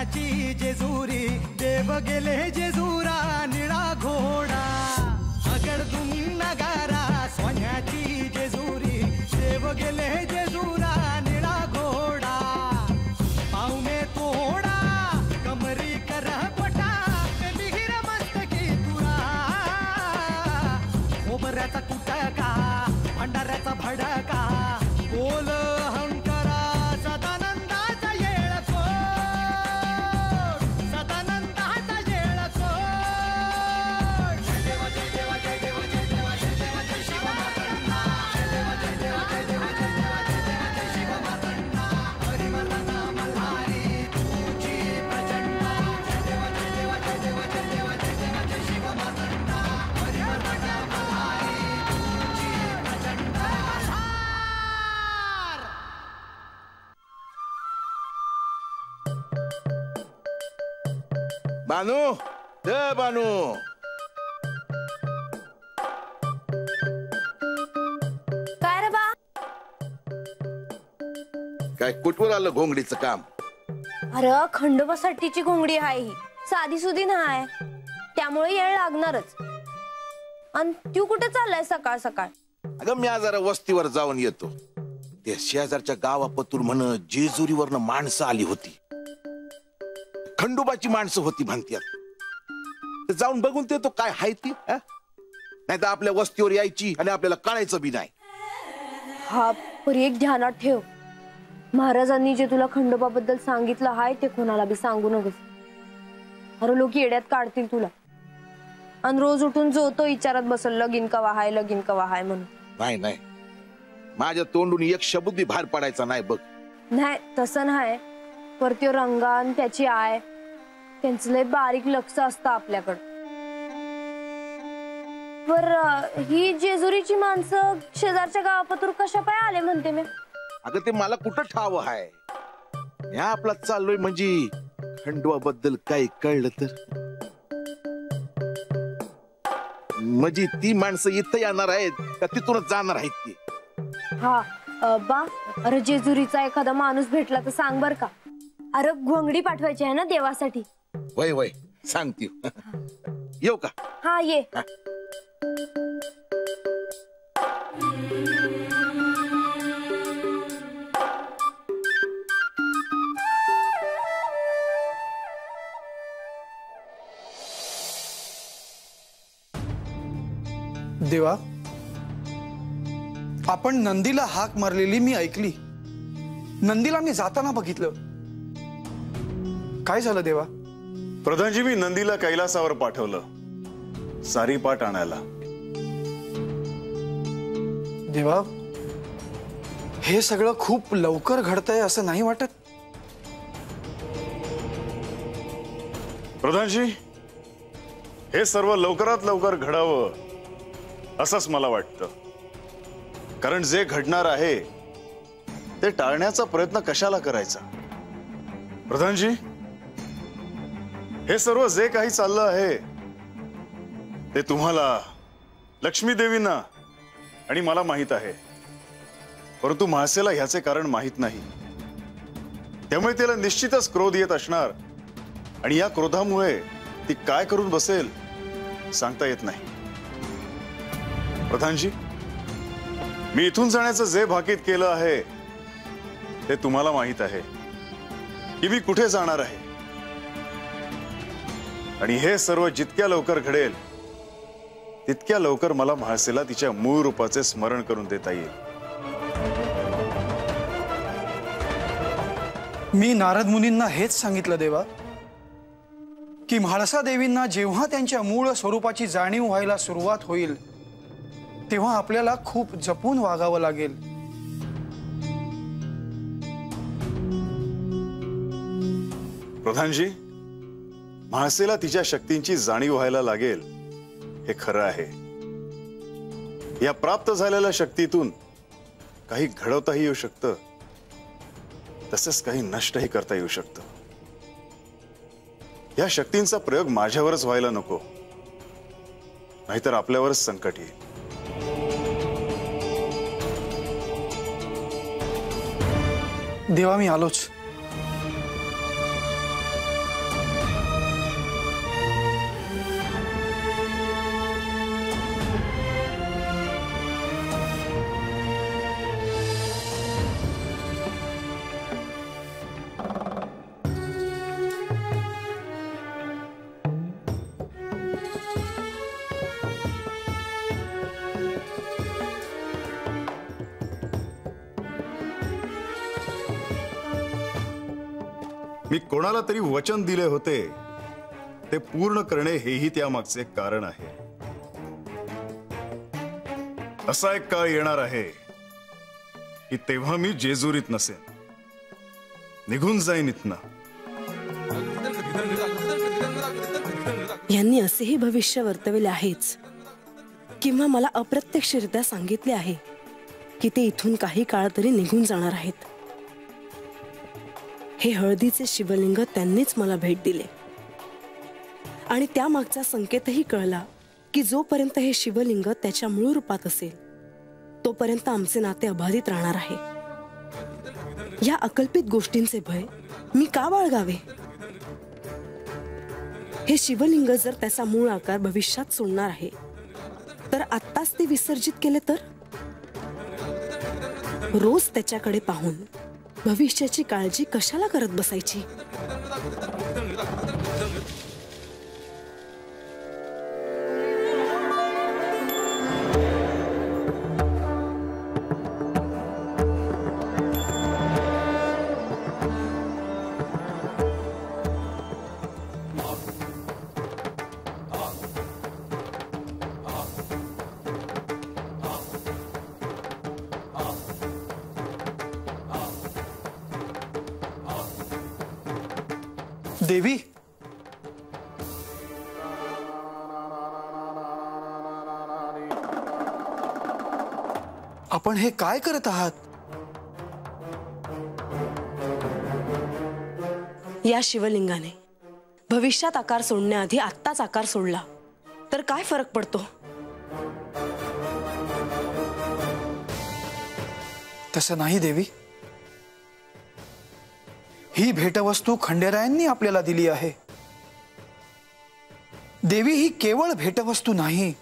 सोन्याची जेजुरी देव गेले जेजुरा निळा घोडा अगरदुम नगारा सोन्याची जेजुरी देव गेले जेजुरा निळा घोडा पाऊ में तोडा कमरी कर पटा बिहिर मस्तकी तुरा खोबऱ्याचा कुटका भंडाऱ्याचा भडका बोल हंकरा सदानंदाचा येळको सदानंदाचा येळको जय देव जय देव जय देव जय देव जय देव जय शिव मातंडा जय देव जय देव जय देव जय देव जय देव जय शिव मातंडा हरिवर्धन मल्हारी तुझी प्रचंड जय देव जय देव जय देव जय देव जय देव जय शिव मातंडा हरिवर्धन मल्हारी तुझी प्रचंड बानू बानू काय रे बा काय कुठवर आलं घोंगडीचं काम? अरे खंडोबासाठीची घोंगडी आहे ही साधी सुधी नाही त्यामुळे येळ लागणारच आणि तू कुठे चाललाय सकाळ सकाळ? अगं मी आज जरा वस्तीवर जाऊन येतो. त्या शेजारच्या गावापतूर म्हण जेजुरीवरनं माणसं आली होती. खंडोबाची माणसं होती म्हणतात. जाऊन बघून ते तो काय हाय ती नाही तर आपल्या वस्तीवर यायची आणि आपल्याला कळायचं बी नाही. हा पर एक ध्यानात ठेव महाराजांनी जे तुला खंडोबाबद्दल सांगितलं हाय ते कोणाला बी सांगू नकोस. अरे लोक येड्यात काढतील तुला आणि रोज उठून जो तो विचारत बसल लगीन कवा हाय म्हणून. नाही नाही माझ्या तोंडून एक शब्द बी बाहेर पडायचा नाही बघ. नाही तसं नाही पर त्यो रंगान त्याची आय त्यांचं लय बारीक लक्ष असतं आपल्याकडं. पर ही जेजुरीची माणसं शेजारच्या गावापतूर कशा पाय आले म्हणते मी? अगं ते मला कुठं ठाव आहे. या आपला चाललोय म्हणजे खंडोबाबद्दल काही कळलं तर म्हणजे ती माणसं इथं येणार आहेत का तिथूनच जाणार आहेत ती? हा बा अरे जेजुरीचा एखादा माणूस भेटला तर सांग बर का. अरे घोंगडी पाठवायची आहे ना देवासाठी. वय वय सांगते. येऊ का? हा ये. देवा आपण नंदीला हाक मारलेली मी ऐकली. नंदीला मी जाताना बघितलं. काय झालं देवा? प्रधानजी मी नंदीला कैलासावर पाठवलं सारी पाट आणायला. देवा हे सगळं खूप लवकर घडतंय असं नाही वाटत? प्रधानजी हे सर्व लवकरात लवकर घडावं असंच मला वाटतं. कारण जे घडणार आहे ते टाळण्याचा प्रयत्न कशाला करायचा? प्रधानजी हे सर्व जे काही चाललं आहे ते तुम्हाला लक्ष्मी देवींना आणि मला माहित आहे. परंतु म्हासेला ह्याचे कारण माहित नाही. त्यामुळे त्याला निश्चितच क्रोध येत असणार आणि या क्रोधामुळे ती काय करून बसेल सांगता येत नाही. प्रधानजी मी इथून जाण्याचं जे भाकीत केलं आहे ते तुम्हाला माहित आहे की मी कुठे जाणार आहे. आणि हे सर्व जितक्या लवकर घडेल तितक्या लवकर मला म्हासेला तिच्या मूळ रूपाचे स्मरण करून देता येईल. मी नारद मुनींना हेच सांगितलं देवा की म्हाळसा देवींना जेव्हा त्यांच्या मूळ स्वरूपाची जाणीव व्हायला सुरुवात होईल तेव्हा आपल्याला खूप जपून वागावं लागेल. प्रधानजी म्हासेला तिच्या शक्तींची जाणीव व्हायला लागेल हे खरं आहे. या प्राप्त झालेल्या शक्तीतून काही घडवताही येऊ शकतं तसंच काही नष्टही करता येऊ शकतं. या शक्तींचा प्रयोग माझ्यावरच व्हायला नको नाहीतर आपल्यावरच संकट येईल. देवा मी आलोच. मी कोणाला तरी वचन दिले होते ते पूर्ण करणे हेही त्यामागचे कारण आहे. असा एक काळ येणार आहे की तेव्हा मी जेजुरीत नसेन, निघून जाईन इथनं. यांनी असेही भविष्य वर्तविले आहेच किंवा मला अप्रत्यक्षरित्या सांगितले आहे की ते इथून काही काळ तरी निघून जाणार आहेत. हे हळदीचे शिवलिंग त्यांनीच मला भेट दिले आणि त्यामागचा संकेतही कळला की जोपर्यंत हे शिवलिंग त्याच्या मूळ रूपात असेल तोपर्यंत आमचे नाते अबाधित राहणार आहे. या अकल्पित गोष्टींचे भय मी का बाळगावे? हे शिवलिंग जर त्याचा मूळ आकार भविष्यात सोडणार आहे तर आत्ताच ते विसर्जित केले तर? रोज त्याच्याकडे पाहून भविष्याची काळजी कशाला करत बसायची? देवी, आपण हे काय करत आहात? या शिवलिंगाने भविष्यात आकार सोडण्याआधी आत्ताच आकार सोडला तर काय फरक पडतो? तसं नाही देवी. ही भेटवस्तू खंडेरायांनी आपल्याला दिली आहे. देवी, ही केवळ भेटवस्तू नाही,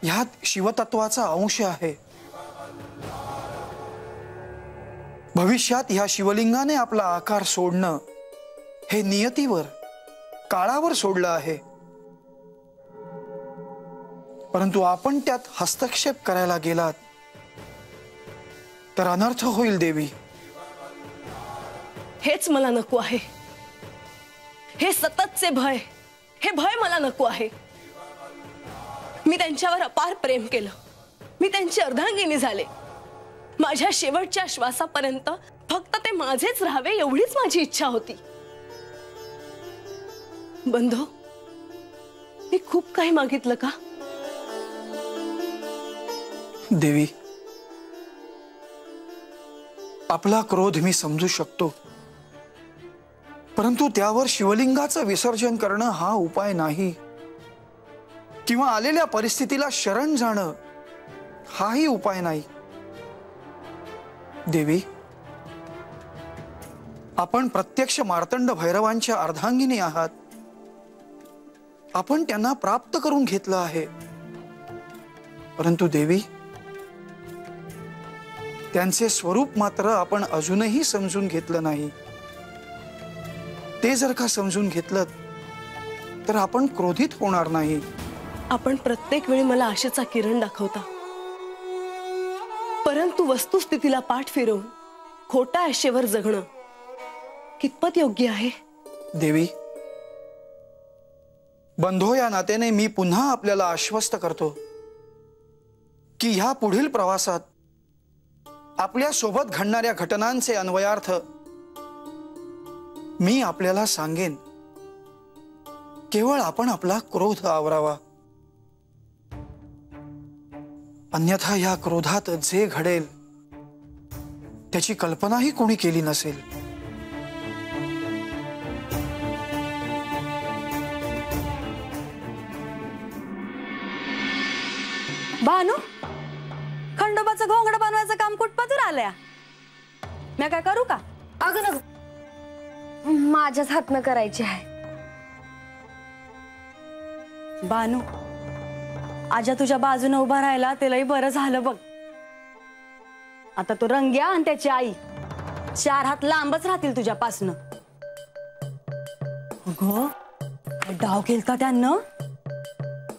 ह्यात शिवतत्वाचा अंश आहे. भविष्यात ह्या शिवलिंगाने आपला आकार सोडणं हे नियतीवर, काळावर सोडलं आहे. परंतु आपण त्यात हस्तक्षेप करायला गेलात तर अनर्थ होईल देवी. हेच मला नको आहे. हे सततचे भय, हे भय मला नको आहे. मी त्यांच्यावर अपार प्रेम केलं, मी त्यांची अर्धांगिनी झाले. माझ्या शेवटच्या श्वासापर्यंत फक्त ते माझेच राहावे एवढीच माझी इच्छा होती. बंधू, मी खूप काही मागितलं का? देवी, आपला क्रोध मी समजू शकतो, परंतु त्यावर शिवलिंगाचं विसर्जन करणं हा उपाय नाही, किंवा आलेल्या परिस्थितीला शरण जाणं हाही उपाय नाही. देवी, आपण प्रत्यक्ष मार्तंड भैरवांच्या अर्धांगिनी आहात. आपण त्यांना प्राप्त करून घेतलं आहे. परंतु देवी, त्यांचे स्वरूप मात्र आपण अजूनही समजून घेतलं नाही. ते जर का समजून घेतलं तर आपण क्रोधित होणार नाही. आपण प्रत्येक वेळी मला आशेचा किरण दाखवता, परंतु वस्तुस्थितीला पाठ फिरवून खोटा आशेवर जगणं कितपत योग्य आहे? देवी, बंधो या नात्याने मी पुन्हा आपल्याला आश्वस्त करतो की ह्या पुढील प्रवासात आपल्या सोबत घडणाऱ्या घटनांचे अन्वयार्थ मी आपल्याला सांगेन. केवळ आपण आपला क्रोध आवरावा. अन्यथा या क्रोधात जे घडेल त्याची कल्पनाही कोणी केली नसेल. भानू, खंडोबाचं घोंगड बनवायचं काम कुठपातून आलंय? मी काय करू का? अगं नको, माझ्याच हातनं करायची आहे. बानू, आजा तुझ्या बाजूने उभा राहिला त्यालाही बरं झालं बघ. आता तो रंग्या आणि त्याची आई 4 हात लांबच राहतील तुझ्यापासनं. अगं, काय डाव केलता त्यांना.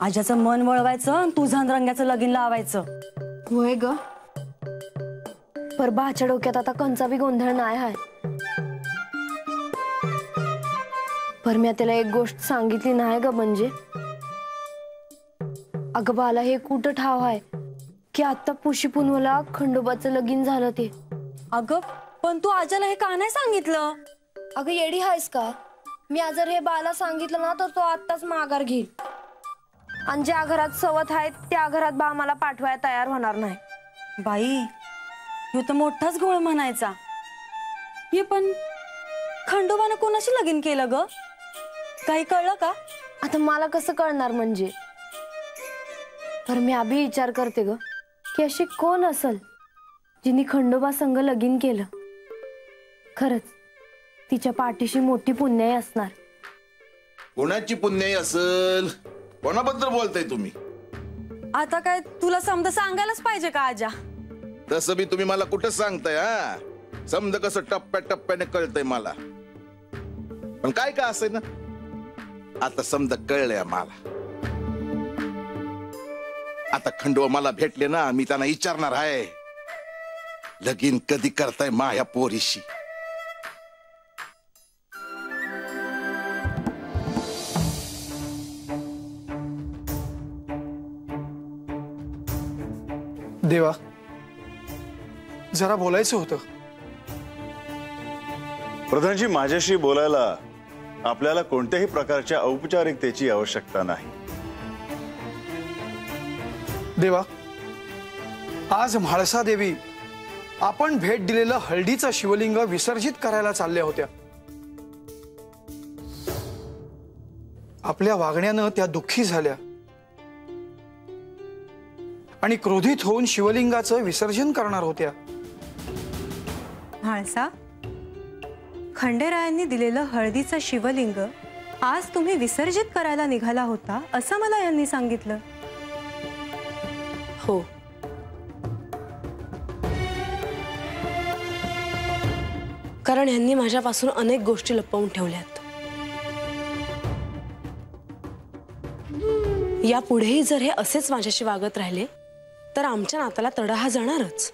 आजाचं मन वळवायचं आणि तुझं आणि रंग्याचं लगीन लावायचं. होय ग, पर बाच्या डोक्यात आता कंचा बी गोंधळ नाही आहे. पर मी त्याला एक गोष्ट सांगितली नाही ग म्हणजे अगं बाला हे कुठं ठाव आहे की आता पुशीपून मला खंडोबाचं लगीन झालं ते. अगं पण तू आजाला हे का नाही सांगितलं? अगं येडी आहेस का? मी आज जर हे बाला सांगितलं ना तर तो आत्ताच माघार घेईल आणि ज्या घरात सवत आहे त्या घरात बा मला पाठवायला तयार होणार नाही. बाई ह्यो तर मोठाच घोळ म्हणायचा. हे पण खंडोबानं कोणाशी लगीन केलं ग? काही कळलं का? आता मला कसं कळणार म्हणजे? तर मी अभि विचार करते ग की अशी कोण असल जिने खंडोबा संग लगीन केलं. खरंच तिच्या पाठीशी मोठी पुण्याई असणार. कोणाची पुण्याई असल? कोणाबद्दल बोलताय तुम्ही? आता काय तुला समजा सांगायलाच पाहिजे का आजा? तसं बी तुम्ही मला कुठं सांगताय? हा समज कसं टप्प्या टप्प्याने कळतंय मला. पण काय का असं ना आता समजा कळलंय मला. आता खंडोबा मला भेटले ना मी त्यांना विचारणार आहे लगीन कधी करताय माझ्या पोरीशी. देवा जरा बोलायचं होतं. प्रधानजी माझ्याशी बोलायला आपल्याला कोणत्याही प्रकारच्या औपचारिकतेची आवश्यकता नाही. देवा आज म्हाळसा देवी आपण भेट दिलेलं हळदीचं शिवलिंग विसर्जित करायला चालल्या होत्या. आपल्या वागण्यानं त्या दुःखी झाल्या आणि क्रोधित होऊन शिवलिंगाचं विसर्जन करणार होत्या. म्हाळसा खंडेरायांनी दिलेलं हळदीचं शिवलिंग आज तुम्ही विसर्जित करायला निघाला होता असं मला यांनी सांगितलं. हो कारण यांनी माझ्यापासून अनेक गोष्टी लपवून ठेवल्यात. यापुढेही जर हे असेच माझ्याशी वागत राहिले तर आमच्या नात्याला तडा हा जाणारच.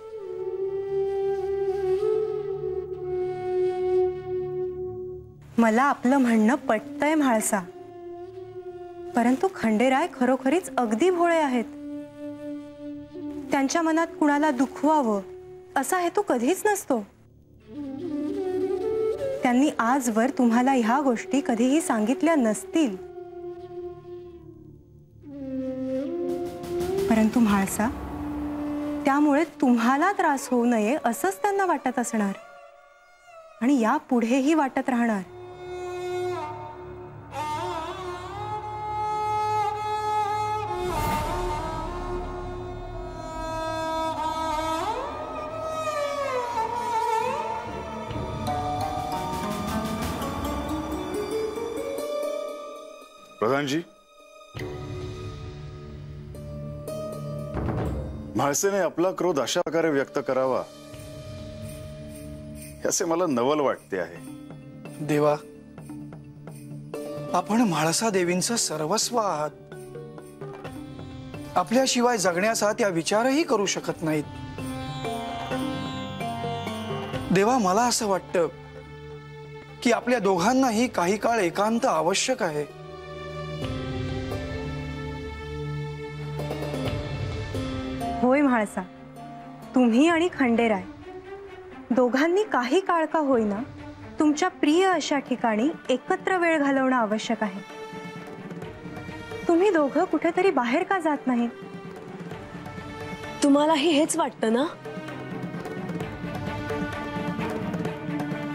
मला आपलं म्हणणं पटतंय म्हाळसा, परंतु खंडेराय खरोखरीच अगदी भोळे आहेत. त्यांच्या मनात कुणाला दुखवावं असा हेतू कधीच नसतो. त्यांनी आजवर तुम्हाला ह्या गोष्टी कधीही सांगितल्या नसतील. परंतु म्हाळसा त्यामुळे तुम्हाला त्रास होऊ नये असंच त्यांना वाटत असणार आणि यापुढेही वाटत राहणार. प्रधानजी म्हाळसेने आपला क्रोध अशा प्रकारे व्यक्त करावा याचे मला नवल वाटते आहे. देवा आपण म्हाळसा देवींचं सर्वस्व आहात. आपल्याशिवाय जगण्याचा त्या विचारही करू शकत नाहीत. देवा मला असं वाटतं की आपल्या दोघांनाही काही काळ एकांत आवश्यक आहे. होय म्हाळसा, तुम्ही आणि खंडेराय दोघांनी काही काळ का होईना तुमच्या प्रिय अशा ठिकाणी एकत्र वेळ घालवणं आवश्यक आहे. तुम्ही दोघं कुठेतरी बाहेर का जात नाही? तुम्हालाही हेच वाटतं ना?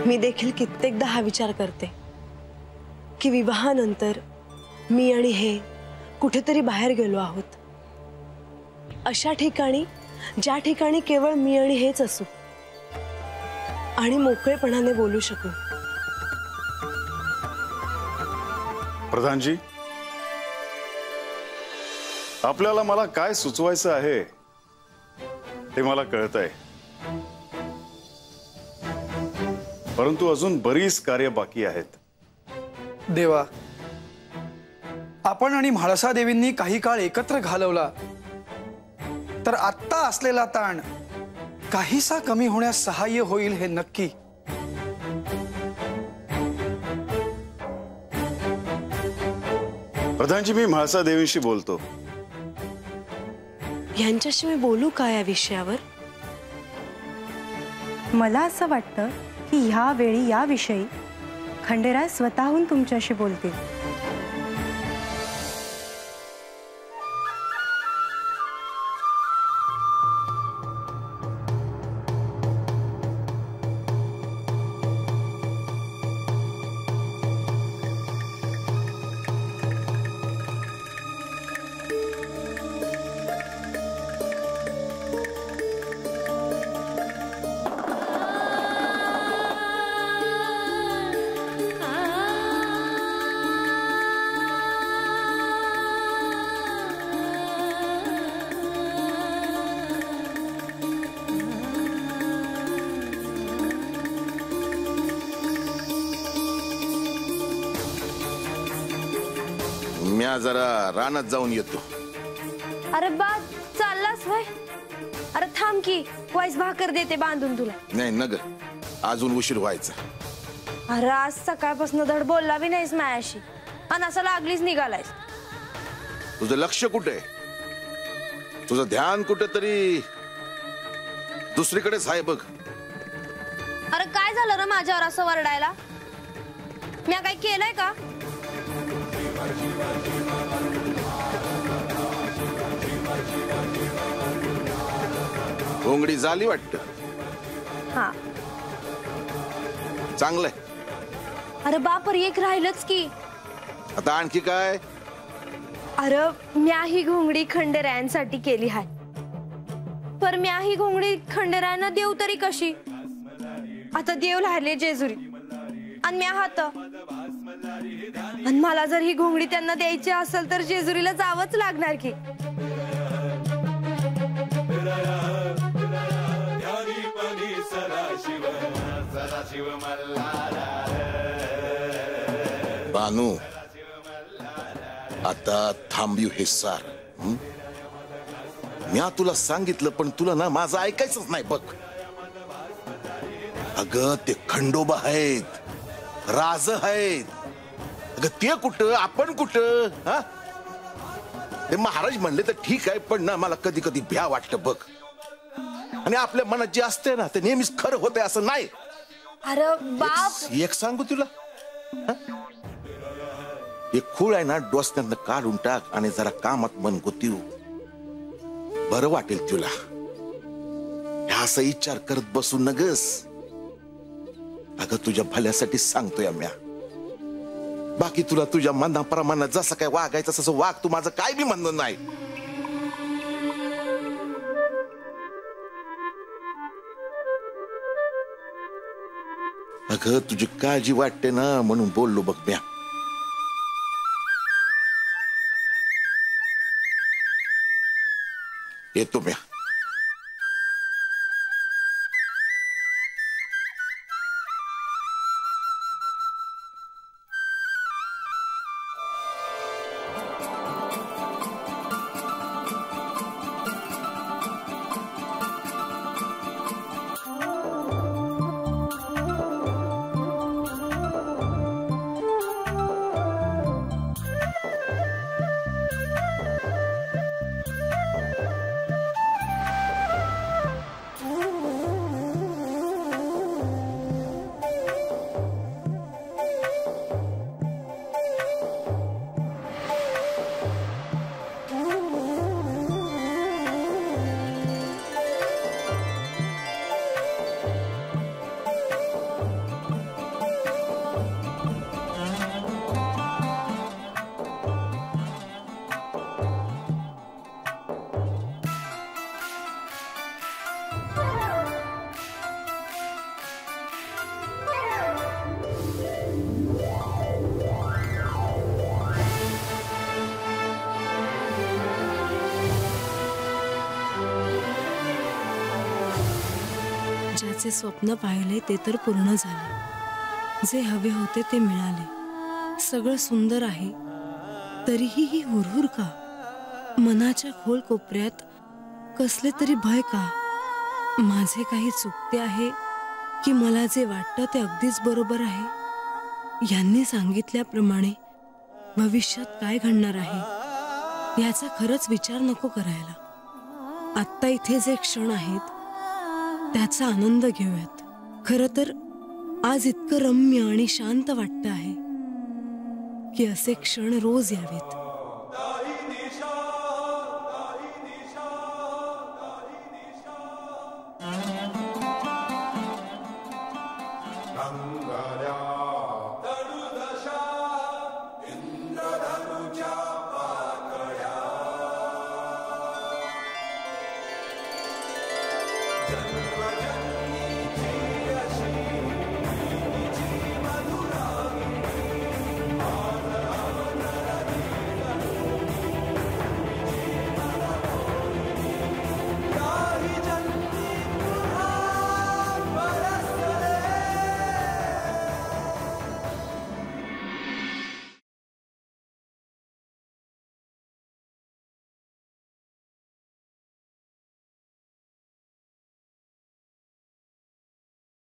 मी देखील कित्येकदा हा विचार करते की विवाहानंतर मी आणि हे कुठेतरी बाहेर गेलो आहोत. अशा ठिकाणी ज्या ठिकाणी केवळ मी आणि हेच असू आणि मोकळेपणाने बोलू शकू. प्रधानजी आपल्याला मला काय सुचवायचं आहे ते मला कळतंय, परंतु अजून बरीच कार्य बाकी आहेत. देवा आपण आणि म्हाळसा देवींनी काही काळ एकत्र घालवला तर आत्ता असलेला ताण काहीसा कमी होण्यास सहाय्य होईल हे नक्की. प्रधानजी, मी म्हाळसा देवींशी बोलतो. यांच्याशी मी बोलू का या विषयावर? मला असं वाटतं की ह्या वेळी याविषयी खंडेराय स्वतःहून तुमच्याशी बोलतील. म्या जरा रानात जाऊन येतो. अरे बा चाललास वय? अरे थांब की, वाईस भाकर देते बांधून तुला. नाही न ग, अजून उशीर व्हायचा. अरे आज सकाळपासून धड बोलला बी नाहीस माझ्याशी आणि असं लागलीच निघालायस. तुझं लक्ष कुठे? तुझं ध्यान कुठे तरी दुसरीकडेच आहे बघ. अरे काय झालं रे माझ्यावर असं वरडायला? मी काय केलंय का? घोंगडी झाली वाटतं. हा चांगलंय. अरे बापर एक राहिलंच की. आता आणखी काय? अरे म्या ही घोंगडी खंडेरायांसाठी केली आहे. पर म्या ही घोंगडी खंडेरायांना देऊ तरी कशी? आता देव राहिले जेजुरी आणि म्या हात. आणि मला जर ही घोंगडी त्यांना द्यायची असेल तर जेजुरीला जावंच लागणार की. बानू, आता थांबू हे सार. म्या तुला सांगितलं पण तुला ना माझं ऐकायचंच नाही बघ. अगं ते खंडोबा आहेत, राज आहेत. अगं ते कुठं, आपण कुठं? हा, ते महाराज म्हणले तर ठीक आहे, पण ना मला कधी कधी भ्या वाटतं बघ. आणि आपल्या मनात जे असते ना ते नेहमीच खरं होतंय असं नाही. अरे बाप, एक सांगू तुला, एक खूळ आहे ना डोसण्यातनं काढून टाक आणि जरा कामात मन गुंतव. बरं वाटेल तुला. ह्या असा विचार करत बसू नगस. अगं तुझ्या भल्यासाठी सांगतोय म्या. बाकी तुला तुझ्या मनाप्रमाणे जसं काय वागायचं तसं वाग. तू माझं काय बी म्हणणं नाही. अगं तुझी काळजी वाटते ना म्हणून बोललो बघ म्या. येतो म्या. ज्याचे स्वप्न पाहिले ते तर पूर्ण झाले. जे हवे होते ते मिळाले. सगळं सुंदर आहे, तरीही ही हुरहुर का? मनाच्या खोल कोपऱ्यात कसले तरी भय का? माझे काही चुकते आहे की मला जे वाटतं ते अगदीच बरोबर आहे? यांनी सांगितल्याप्रमाणे भविष्यात काय घडणार आहे याचा खरंच विचार नको करायला. आत्ता इथे जे क्षण आहेत त्याचा आनंद घेऊयात. खरं तर आज इतकं रम्य आणि शांत वाटतं आहे की असे क्षण रोज यावेत. जन्म